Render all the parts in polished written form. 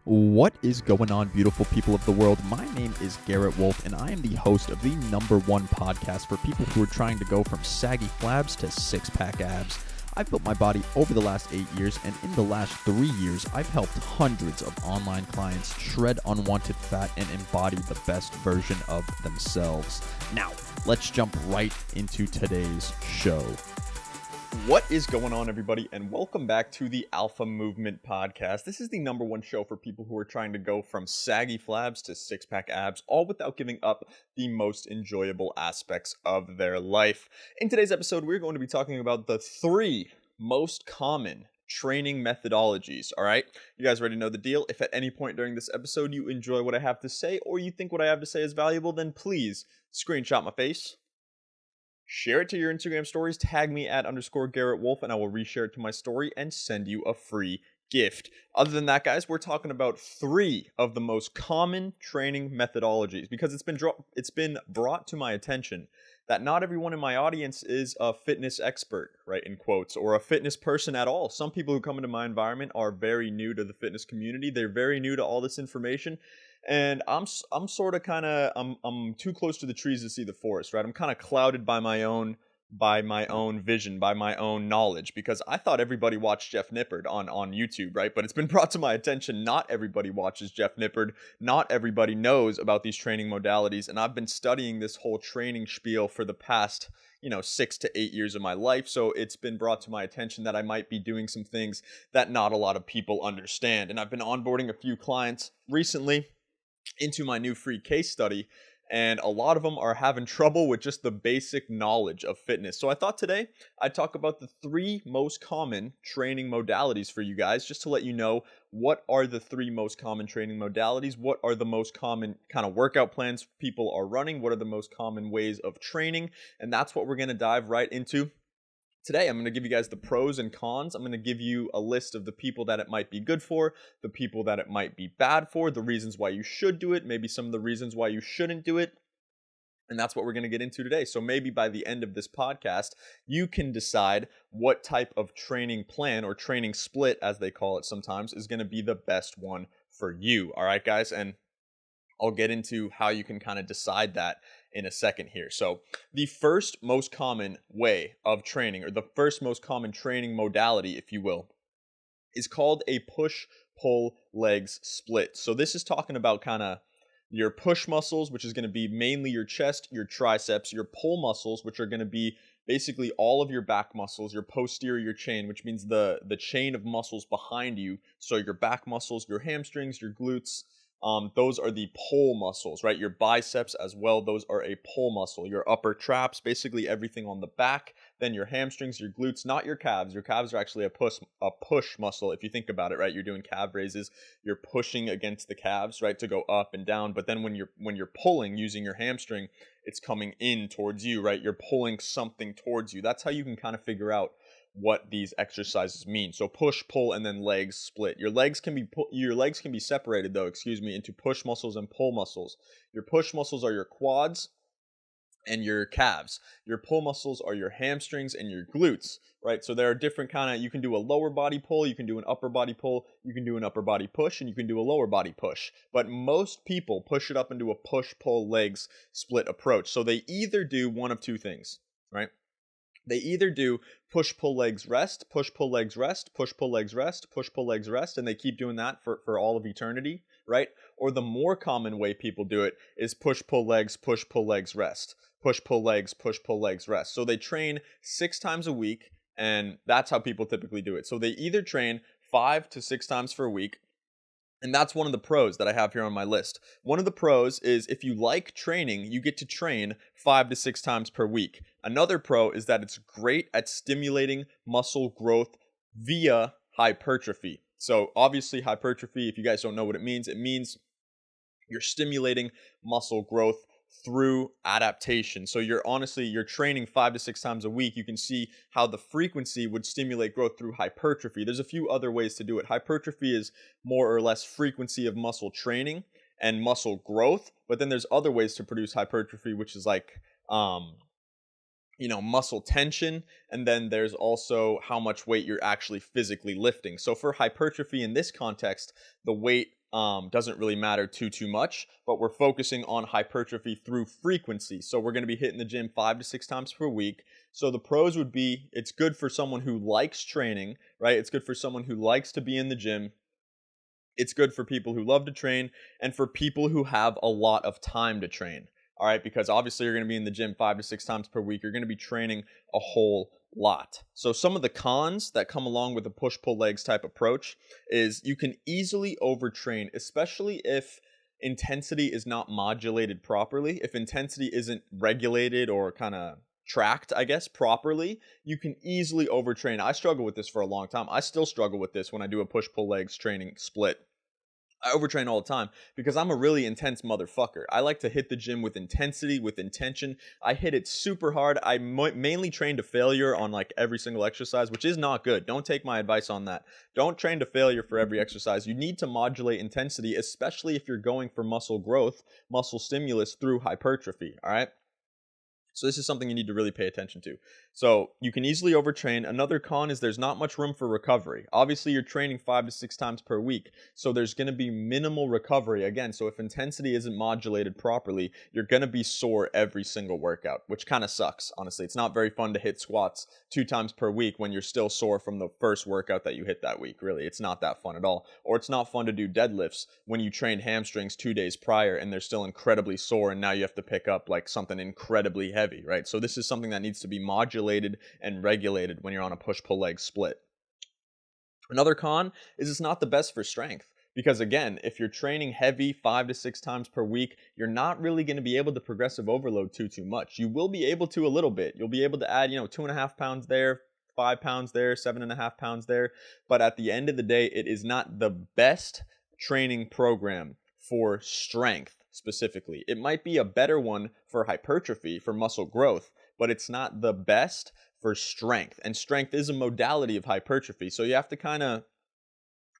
What is going on, beautiful people of the world? My name is Garrett Wolf, and I am the host of the #1 podcast for people who are trying to go from saggy flabs to six-pack abs. I've built my body over the last 8 years, and in the last 3 years, I've helped hundreds of online clients shred unwanted fat and embody the best version of themselves. Now, let's jump right into today's show. What is going on, everybody, and welcome back to the Alpha Movement Podcast. This is the #1 show for people who are trying to go from saggy flabs to six-pack abs, all without giving up the most enjoyable aspects of their life. In today's episode, we're going to be talking about the 3 most common training methodologies, all right? You guys already know the deal. If at any point during this episode you enjoy what I have to say, or you think what I have to say is valuable, then please screenshot my face, share it to your Instagram stories, tag me at _Garrett Wolf, and I will reshare it to my story and send you a free gift. Other than that, guys, we're talking about 3 of the most common training methodologies because it's been brought to my attention that not everyone in my audience is a fitness expert, right, in quotes, or a fitness person at all. Some people who come into my environment are very new to the fitness community. They're very new to all this information. And I'm sort of kind of I'm too close to the trees to see the forest, right? I'm kind of clouded by my own vision, by my own knowledge, because I thought everybody watched Jeff Nippard on YouTube, right? But it's been brought to my attention not everybody watches Jeff Nippard, not everybody knows about these training modalities, and I've been studying this whole training spiel for the past 6 to 8 years of my life. So it's been brought to my attention that I might be doing some things that not a lot of people understand. And I've been onboarding a few clients recently into my new free case study, and a lot of them are having trouble with just the basic knowledge of fitness. So I thought today I'd talk about the 3 most common training modalities for you guys, just to let you know what are the 3 most common training modalities, what are the most common kind of workout plans people are running, what are the most common ways of training, and that's what we're going to dive right into. Today, I'm going to give you guys the pros and cons. I'm going to give you a list of the people that it might be good for, the people that it might be bad for, the reasons why you should do it, maybe some of the reasons why you shouldn't do it. And that's what we're going to get into today. So maybe by the end of this podcast, you can decide what type of training plan or training split, as they call it sometimes, is going to be the best one for you. All right, guys? And I'll get into how you can kind of decide that in a second here. So the first most common way of training, or the first most common training modality, if you will, is called a push-pull legs split. So this is talking about kind of your push muscles, which is going to be mainly your chest, your triceps, your pull muscles, which are going to be basically all of your back muscles, your posterior chain, which means the chain of muscles behind you. So your back muscles, your hamstrings, your glutes, those are the pull muscles, right? Your biceps as well, those are a pull muscle. Your upper traps, basically everything on the back. Then your hamstrings, your glutes, not your calves. Your calves are actually a push muscle, if you think about it, right? You're doing calf raises, you're pushing against the calves, right, to go up and down. But then when you're pulling using your hamstring, it's coming in towards you, right? You're pulling something towards you. That's how you can kind of figure out what these exercises mean. So push, pull, and then legs split. Your legs can be separated though, into push muscles and pull muscles. Your push muscles are your quads and your calves. Your pull muscles are your hamstrings and your glutes, right? So there are different you can do a lower body pull, you can do an upper body pull, you can do an upper body push, and you can do a lower body push. But most people push it up into a push, pull, legs split approach. So they either do one of 2 things, right? They either do push, pull, legs, rest, push, pull, legs, rest, push, pull, legs, rest, push, pull, legs, rest, and they keep doing that for all of eternity, right? Or the more common way people do it is push, pull, legs, rest, push, pull, legs, rest. So they train 6 times a week, and that's how people typically do it. So they either train 5 to 6 times per week. And that's one of the pros that I have here on my list. One of the pros is if you like training, you get to train 5 to 6 times per week. Another pro is that it's great at stimulating muscle growth via hypertrophy. So obviously hypertrophy, if you guys don't know what it means you're stimulating muscle growth through adaptation. So you're training 5 to 6 times a week. You can see how the frequency would stimulate growth through hypertrophy. There's a few other ways to do it. Hypertrophy is more or less frequency of muscle training and muscle growth, but then there's other ways to produce hypertrophy, which is like muscle tension, and then there's also how much weight you're actually physically lifting. So for hypertrophy in this context, the weight doesn't really matter too much, but we're focusing on hypertrophy through frequency. So we're going to be hitting the gym 5 to 6 times per week. So the pros would be it's good for someone who likes training, right? It's good for someone who likes to be in the gym. It's good for people who love to train and for people who have a lot of time to train. All right, because obviously you're going to be in the gym 5 to 6 times per week. You're going to be training a whole lot. So some of the cons that come along with a push-pull legs type approach is you can easily overtrain, especially if intensity is not modulated properly. If intensity isn't regulated or kind of tracked, I guess, properly, you can easily overtrain. I struggle with this for a long time. I still struggle with this when I do a push-pull legs training split. I overtrain all the time because I'm a really intense motherfucker. I like to hit the gym with intensity, with intention. I hit it super hard. I mainly train to failure on like every single exercise, which is not good. Don't take my advice on that. Don't train to failure for every exercise. You need to modulate intensity, especially if you're going for muscle growth, muscle stimulus through hypertrophy. All right. So this is something you need to really pay attention to. So you can easily overtrain. Another con is there's not much room for recovery. Obviously, you're training 5 to 6 times per week, so there's going to be minimal recovery. Again, so if intensity isn't modulated properly, you're going to be sore every single workout, which kind of sucks, honestly. It's not very fun to hit squats 2 times per week when you're still sore from the first workout that you hit that week, really. It's not that fun at all. Or it's not fun to do deadlifts when you trained hamstrings 2 days prior and they're still incredibly sore and now you have to pick up like something incredibly heavy, right? So this is something that needs to be modulated and regulated when you're on a push-pull leg split. Another con is it's not the best for strength. Because again, if you're training heavy 5 to 6 times per week, you're not really going to be able to progressive overload too much. You will be able to a little bit. You'll be able to add, 2.5 pounds there, 5 pounds there, 7.5 pounds there. But at the end of the day, it is not the best training program for strength specifically. It might be a better one for hypertrophy, for muscle growth, but it's not the best for strength. And strength is a modality of hypertrophy. So you have to kind of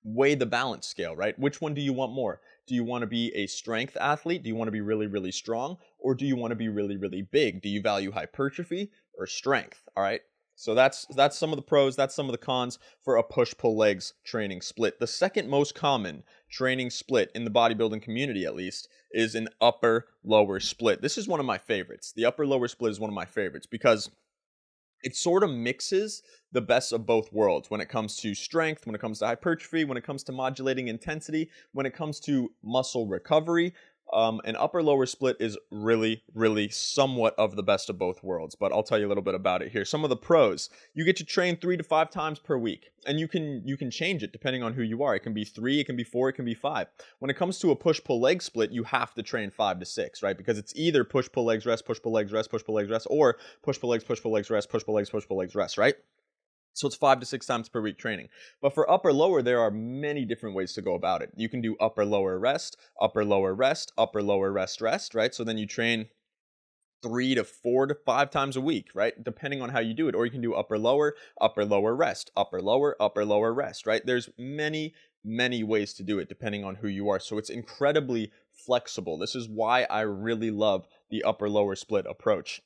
weigh the balance scale, right? Which one do you want more? Do you want to be a strength athlete? Do you want to be really, really strong? Or do you want to be really, really big? Do you value hypertrophy or strength? All right. So that's some of the pros. That's some of the cons for a push-pull legs training split. The second most common training split in the bodybuilding community, at least, is an upper-lower split. This is one of my favorites. The upper-lower split is one of my favorites because it sort of mixes the best of both worlds when it comes to strength, when it comes to hypertrophy, when it comes to modulating intensity, when it comes to muscle recovery. An upper-lower split is really, really somewhat of the best of both worlds, but I'll tell you a little bit about it here. Some of the pros: you get to train 3 to 5 times per week, and you can change it depending on who you are. It can be 3, it can be 4, it can be 5. When it comes to a push-pull leg split, you have to train 5 to 6, right? Because it's either push-pull legs rest, push-pull legs rest, push-pull legs rest, or push-pull legs rest, push-pull legs rest, right? So it's 5 to 6 times per week training. But for upper lower, there are many different ways to go about it. You can do upper lower rest, upper lower rest, upper lower rest, right? So then you train 3 to 4 to 5 times a week, right? Depending on how you do it. Or you can do upper lower rest, upper lower rest, right? There's many ways to do it depending on who you are. So it's incredibly flexible. This is why I really love the upper lower split approach.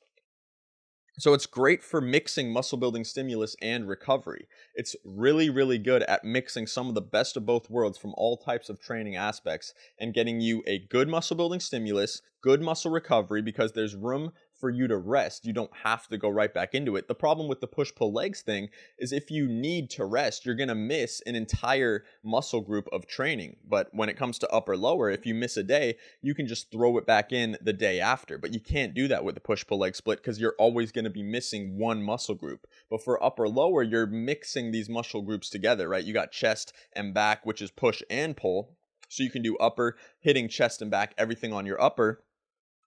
So it's great for mixing muscle building stimulus and recovery. It's really, really good at mixing some of the best of both worlds from all types of training aspects and getting you a good muscle building stimulus, good muscle recovery, because there's room for you to rest. You don't have to go right back into it. The problem with the push-pull legs thing is if you need to rest, you're going to miss an entire muscle group of training. But when it comes to upper lower, if you miss a day, you can just throw it back in the day after. But you can't do that with the push-pull leg split because you're always going to be missing one muscle group. But for upper lower, you're mixing these muscle groups together, right? You got chest and back, which is push and pull. So you can do upper, hitting chest and back, everything on your upper.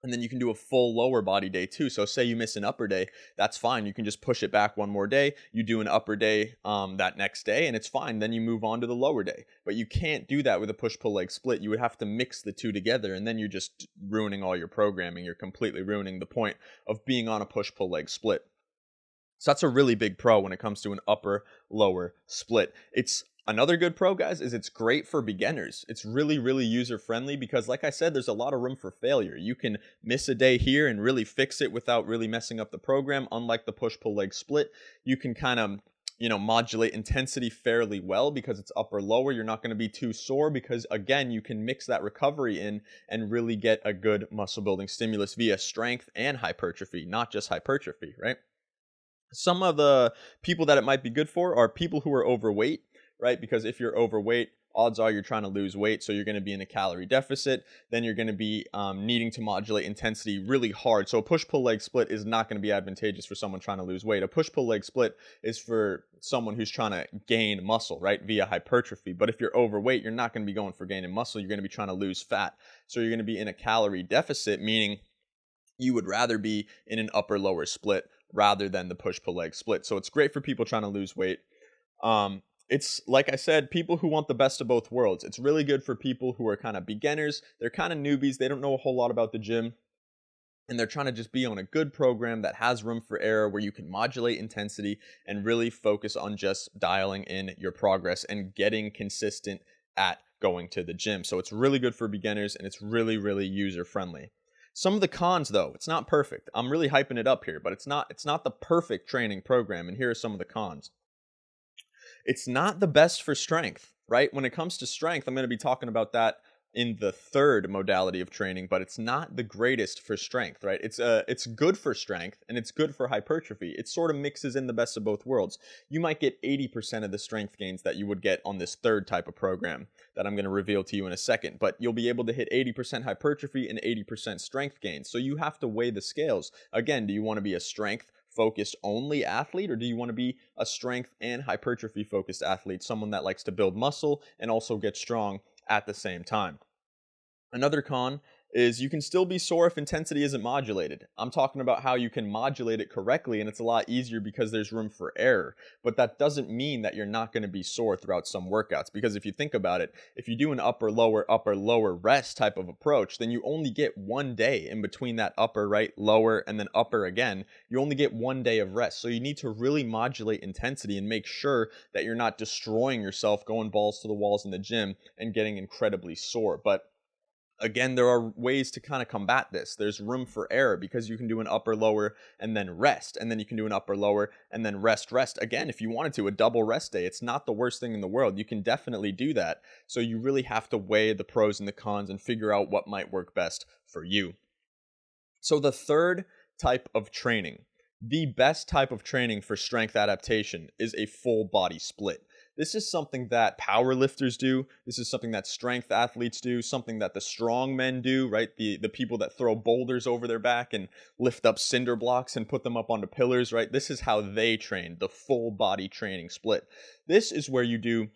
And then you can do a full lower body day too. So say you miss an upper day, that's fine. You can just push it back one more day. You do an upper day that next day and it's fine. Then you move on to the lower day. But you can't do that with a push-pull leg split. You would have to mix the two together and then you're just ruining all your programming. You're completely ruining the point of being on a push-pull leg split. So that's a really big pro when it comes to an upper-lower split. It's another good pro, guys, is it's great for beginners. It's really, really user-friendly because, like I said, there's a lot of room for failure. You can miss a day here and really fix it without really messing up the program. Unlike the push-pull leg split, you can kind of modulate intensity fairly well because it's upper lower. You're not going to be too sore because, again, you can mix that recovery in and really get a good muscle building stimulus via strength and hypertrophy, not just hypertrophy, right? Some of the people that it might be good for are people who are overweight, right? Because if you're overweight, odds are you're trying to lose weight, so you're going to be in a calorie deficit. Then you're going to be needing to modulate intensity really hard. So a push-pull leg split is not going to be advantageous for someone trying to lose weight. A push-pull leg split is for someone who's trying to gain muscle, right, via hypertrophy. But if you're overweight, you're not going to be going for gaining muscle. You're going to be trying to lose fat. So you're going to be in a calorie deficit, meaning you would rather be in an upper-lower split rather than the push-pull leg split. So it's great for people trying to lose weight. It's, like I said, people who want the best of both worlds. It's really good for people who are kind of beginners. They're kind of newbies. They don't know a whole lot about the gym. And they're trying to just be on a good program that has room for error where you can modulate intensity and really focus on just dialing in your progress and getting consistent at going to the gym. So it's really good for beginners and it's really, really user-friendly. Some of the cons, though, it's not perfect. I'm really hyping it up here, but it's not the perfect training program. And here are some of the cons. It's not the best for strength, right? When it comes to strength, I'm going to be talking about that in the third modality of training, but it's not the greatest for strength, right? It's good for strength and it's good for hypertrophy. It sort of mixes in the best of both worlds. You might get 80% of the strength gains that you would get on this third type of program that I'm going to reveal to you in a second, but you'll be able to hit 80% hypertrophy and 80% strength gains. So you have to weigh the scales. Again, do you want to be a strength focused only athlete, or do you want to be a strength and hypertrophy focused athlete, someone that likes to build muscle and also get strong at the same time? Another con is you can still be sore if intensity isn't modulated. I'm talking about how you can modulate it correctly, and it's a lot easier because there's room for error. But that doesn't mean that you're not going to be sore throughout some workouts, because if you think about it, if you do an upper lower rest type of approach, then you only get 1 day in between that upper, right, lower, and then upper again. You only get 1 day of rest. So you need to really modulate intensity and make sure that you're not destroying yourself, going balls to the walls in the gym and getting incredibly sore. But again, there are ways to kind of combat this. There's room for error because you can do an upper lower and then rest, and then you can do an upper lower and then rest. Again, if you wanted to, a double rest day, it's not the worst thing in the world. You can definitely do that. So you really have to weigh the pros and the cons and figure out what might work best for you. So the third type of training, the best type of training for strength adaptation, is a full body split. This is something that power lifters do. This is something that strength athletes do, something that the strong men do, right? The people that throw boulders over their back and lift up cinder blocks and put them up onto pillars, right? This is how they train, the full body training split. This is where you do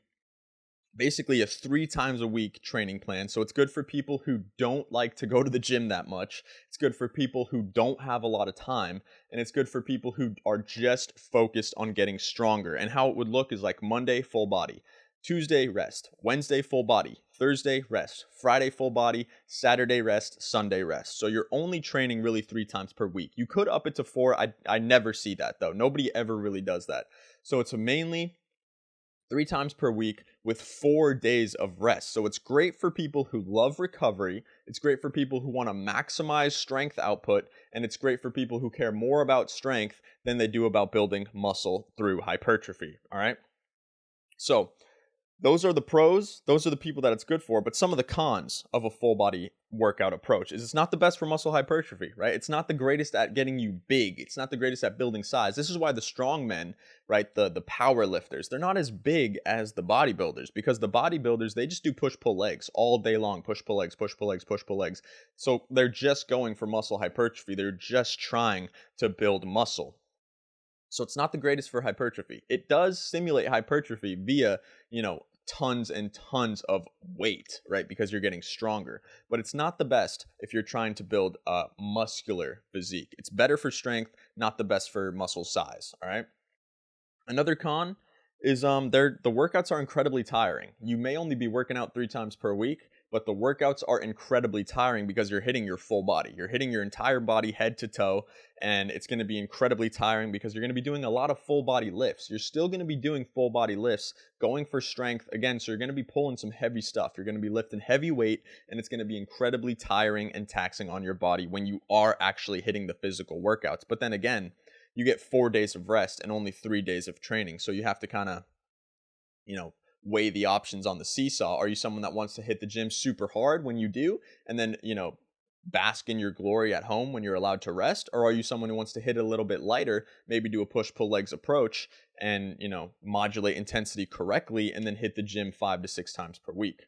basically a 3 times a week training plan. So it's good for people who don't like to go to the gym that much. It's good for people who don't have a lot of time. And it's good for people who are just focused on getting stronger. And how it would look is like Monday, full body. Tuesday, rest. Wednesday, full body. Thursday, rest. Friday, full body. Saturday, rest. Sunday, rest. So you're only training really 3 times per week. You could up it to 4. I never see that, though. Nobody ever really does that. So it's mainly 3 times per week with 4 days of rest. So it's great for people who love recovery. It's great for people who want to maximize strength output. And it's great for people who care more about strength than they do about building muscle through hypertrophy. All right. So those are the pros. Those are the people that it's good for. But some of the cons of a full body workout approach is it's not the best for muscle hypertrophy, right? It's not the greatest at getting you big. It's not the greatest at building size. This is why the strong men, right, the power lifters, they're not as big as the bodybuilders, because the bodybuilders, they just do push-pull legs all day long. Push-pull legs, push-pull legs, push-pull legs. So they're just going for muscle hypertrophy. They're just trying to build muscle. So it's not the greatest for hypertrophy. It does simulate hypertrophy via, tons and tons of weight, right? Because you're getting stronger. But it's not the best if you're trying to build a muscular physique. It's better for strength, not the best for muscle size, all right? Another con is the workouts are incredibly tiring. You may only be working out 3 times per week, but the workouts are incredibly tiring because you're hitting your full body. You're hitting your entire body head to toe, and it's going to be incredibly tiring because you're going to be doing a lot of full body lifts. You're still going to be doing full body lifts, going for strength again, so you're going to be pulling some heavy stuff. You're going to be lifting heavy weight, and it's going to be incredibly tiring and taxing on your body when you are actually hitting the physical workouts. But then again, you get 4 days of rest and only 3 days of training. So you have to kind of, weigh the options on the seesaw. Are you someone that wants to hit the gym super hard when you do, and then, bask in your glory at home when you're allowed to rest? Or are you someone who wants to hit a little bit lighter, maybe do a push-pull legs approach and, modulate intensity correctly and then hit the gym 5 to 6 times per week?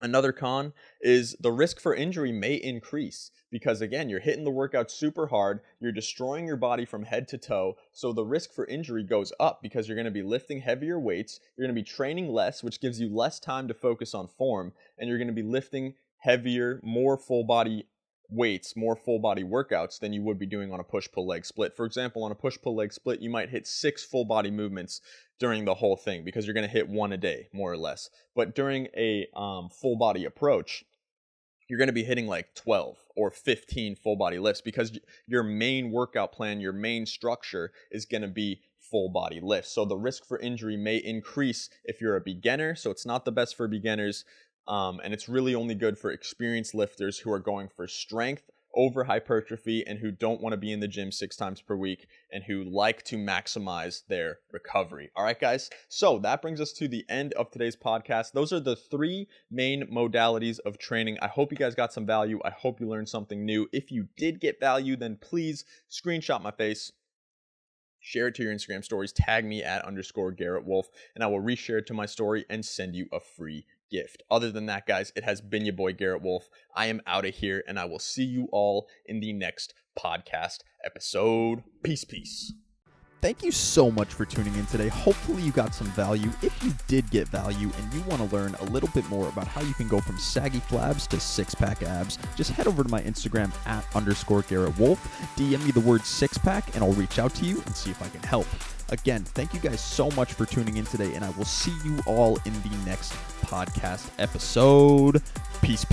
Another con is the risk for injury may increase because, again, you're hitting the workout super hard, you're destroying your body from head to toe, so the risk for injury goes up because you're going to be lifting heavier weights, you're going to be training less, which gives you less time to focus on form, and you're going to be lifting heavier, more full body weights, more full body workouts than you would be doing on a push-pull leg split. For example, on a push-pull leg split, you might hit 6 full body movements during the whole thing because you're going to hit 1 a day, more or less. But during a full body approach, you're going to be hitting like 12 or 15 full body lifts because your main workout plan, your main structure is going to be full body lifts. So the risk for injury may increase if you're a beginner. So it's not the best for beginners. And it's really only good for experienced lifters who are going for strength over hypertrophy and who don't want to be in the gym 6 times per week and who like to maximize their recovery. All right, guys. So that brings us to the end of today's podcast. Those are the 3 main modalities of training. I hope you guys got some value. I hope you learned something new. If you did get value, then please screenshot my face, share it to your Instagram stories, tag me at _Garrett Wolf, and I will reshare it to my story and send you a free gift. Other than that, guys, it has been your boy Garrett Wolf. I am out of here, and I will see you all in the next podcast episode. Peace. Thank you so much for tuning in today. Hopefully you got some value. If you did get value and you want to learn a little bit more about how you can go from saggy flabs to 6-pack abs, just head over to my Instagram at _Garrett Wolf. DM me the word 6-pack and I'll reach out to you and see if I can help. Again, thank you guys so much for tuning in today, and I will see you all in the next podcast episode. Peace.